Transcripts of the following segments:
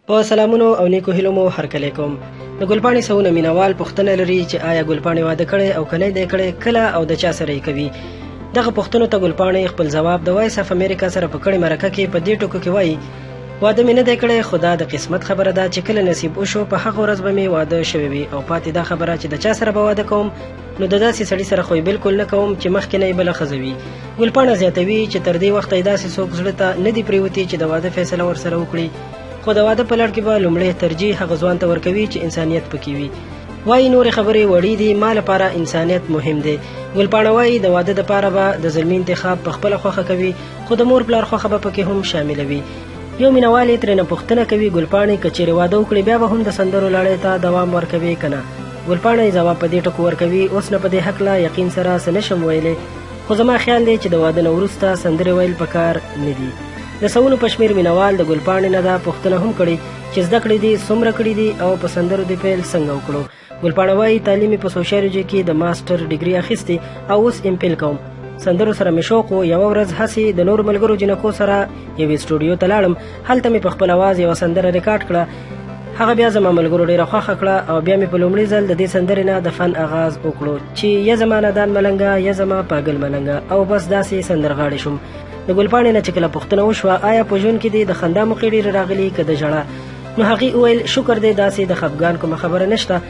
په سلامونو او نیکو هیلو مو هرکلی کوم. د ګلپاڼې سوونه مینوال پوښتنه لري چې آیا ګلپاڼې واده کړی او که نه دی کړی، کله او د چا سره یې کوي. دغه پوښتنو ته ګلپاڼې خپل ځواب د وایس اف امریکا سره په کړې مرکه کې په دې ټکو کې وایي: واده مې نه دی کړی، خو دا د قسمت خبره ده چې کله نصیب وشو په هغه ورځ به مې واده شوی وي، او پاتې دا خبره چې د چا سره به واده کوم، نو د داسې سړي سره خو بالکل نه کوم چې مخکې نه یې بله ښځه وي. ګلپاڼه زیاتوي چې تر دې وخته یې داسې څوک زړه ته نه دي پرېوتي چې د واده فیصله ورسره وکړي، خو د واده په لړ کې به لومړی ترجیح هغه ځوان ته ورکوي چې انسانیت پکې وي. وایي نورې خبرې وړې دي، ما لپاره انسانیت مهم دی. ګلپاڼه وایي د واده دپاره به د زلمي انتخاب په خپله خوښه کوي، خو د مور پلار خوښه به پکې هم شاملوي. یو مینوال یې ترېنه پوښتنه کوي: ګلپاڼې که چیرې واده وکړي بیا به هم د سندرو لړۍ ته دوام ورکوي که نه؟ ګلپاڼه یې ځواب په دې ټکو ورکوي: اوس نه په دې هکله یقین سره څه نشم ویلی، خو زما خیال دی چې د واده نه وروسته سندرې ویل پکار نه دي. د سوونو په شمېر مینوال د ګلپاڼې نه دا پوښتنه هم کړې چې زده کړې دي څومره کړي دي او په سندرو دې پیل څنګه وکړو. ګلپاڼه وایي تعلیم په سوشیالوجي کې د ماسټر ډیګري اخیستې او اوس امپیل کوم. سندرو سره مې شوق و، یوه ورځ هسې د نورو ملګرو جنکو سره یوې سټوډیو ته لاړم، هلته مې په خپل اواز یوه سندره ریکارډ کړه. هغه بیا زما ملګرو ډېره خوښه کړه او بیا مې په لومړي ځل د دې سندرې نه د فن آغاز وکړو چې یا زما نادان ملنګه یا زما پاګل ملنګه، او بس داسې سندرغاړې شوم. د ګلپاڼې نه چې کله پوښتنه وشوه آیا په ژوند کې دې د خندا موقع ډېرې راغلي که د ژړا، نو هغې وویل شکر دی داسې د خفګان کومه خبره نشته،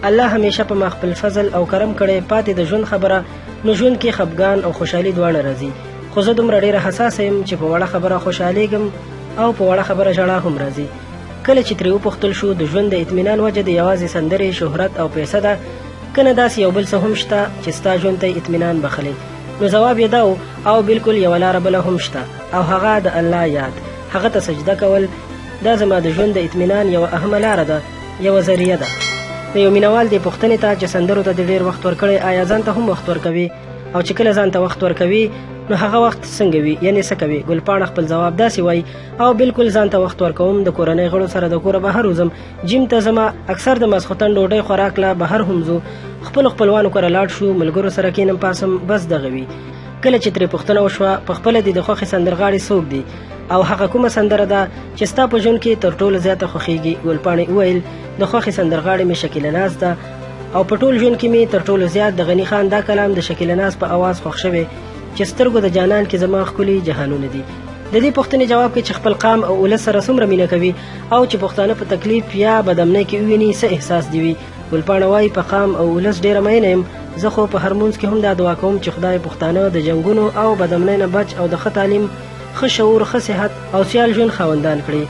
الله همیشه په ما خپل فضل او کرم کړی. پاتې د ژوند خبره، نو ژوند کې خفګان او خوشحالي دواړه راځي، خو زه دومره ډېره حساسه یم چې په وړه خبره خوشحالېږم او په وړه خبره ژړا هم راځي. کله چې ترې وپوښتل شو د ژوند د اطمینان وجه د یوازې سندرې، شهرت او پیسه ده که نه داسې یو بل څه هم شته چې ستا ژوند ته اطمینان بخلی، نو ځواب یې دا و: او بالکل یوه لاره بله هم شته، او هغه د الله یاد، هغه ته سجده کول. دا زما د ژوند د اطمینان یوه اهمه لاره ده، یوه ذریعه ده. د یو مینوال دې پوښتنې ته چې سندرو ته دې ډېر وخت ورکړی، آیا ځان ته هم وخت ورکوي؟ او چې کله ځان ته وخت ورکوي نو هغه وخت څنګه وي، یعنې څه کوي؟ ګلپاڼه خپل ځواب داسې وایي: او بالکل ځان ته وخت ورکوم، د کورنۍ غړو سره د کوره بهر وځم، جیم ته ځمه، اکثر د ماسخوتن ډوډۍ خوراک له بهر هم ځو، خپلو خپلوانو کره لاړ شو، ملګرو سره کینم پاسم، بس دغه وي. کله چې ترې پوښتنه وشوه په خپله دې د خوښې سندرغاړي څوک دي او هغه کومه سندره ده چې ستا په ژوند کې تر ټولو زیاته خوښیږي، ګلپاڼې وویل: د خوښې سندرغاړې مې شکیله ناز ده، او په ټول ژوند کې مې تر ټولو زیات د غني خان دا کلام د شکیله ناز په اواز خوښ شوی چې سترګو د جانان کې زما ښکلي جهانونه دي. د دې پوښتنې جواب کې چې خپل قام او ولس سره څومره مینه کوي او چې پښتانه په تکلیف یا بدامنۍ کې وویني څه احساس دي وي. ګلپاڼه وایي: په قام او ولس ډېره مینه یم، زه خو په هر مونځ کې هم دا دعا کوم چې خدای پښتانه د جنګونو او بدامنۍ نه بچ او د ښه تعلیم، ښه شعور، ښه صحت او سیال ژوند خاوندان کړي.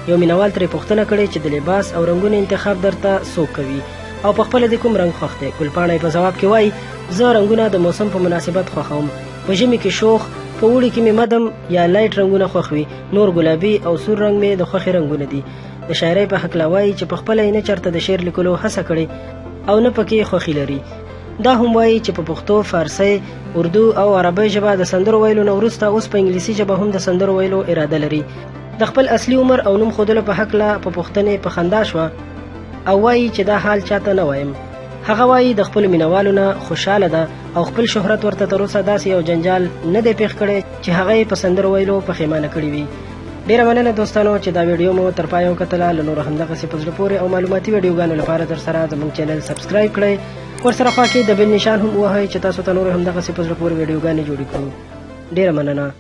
یو مینوال ترې پوښتنه کړې چې د لباس او رنګونو انتخاب درته څوک کوي او په خپله دې کوم رنګ خوښ دی؟ ګلپاڼه په ځواب کې وایي: زه رنګونه د موسم په مناسبت خوښوم، په ژمي کې شوخ، په اوړي کې مې مدم یا لایټ رنګونه خوښ وي، نور ګلابي او سور رنګ مې د خوښې رنګونه دي. د شاعرۍ په هکله وایي چې په خپله یې نه چېرته د شعر لیکلو هڅه کړې او نه پکې خوښي لري. دا هم وایي چې په پښتو، فارسۍ، اردو او عربۍ ژبه د سندرو ویلو نه وروسته اوس په انګلیسي ژبه هم د سندرو ویلو اراده لري. د خپل اصلي عمر او نوم ښودلو په هکله په پوښتنې په خندا شوه او وایي چې دا حال چاته نه وایم. هغه وایي د خپلو مینوالو نه خوشحاله ده او خپل شهرت ورته تر اوسه داسې یو جنجال نه دی پېښ کړی چې هغه یې په سندرو ویلو پښیمانه کړي وي. ډېره مننه دوستانو چې دا ویډیو مو تر پایه وکتله. له نورو همدغسې په زړه پورې او معلوماتي ویډیوګانو لپاره درسره زموږ چینل سبسکرایب کړئ، ورسره خوا کې د بل نشان هم ووهئ چې تاسو ته نور همدغسې په زړه پورې ویډیوګانې جوړې کړو. ډېره مننه.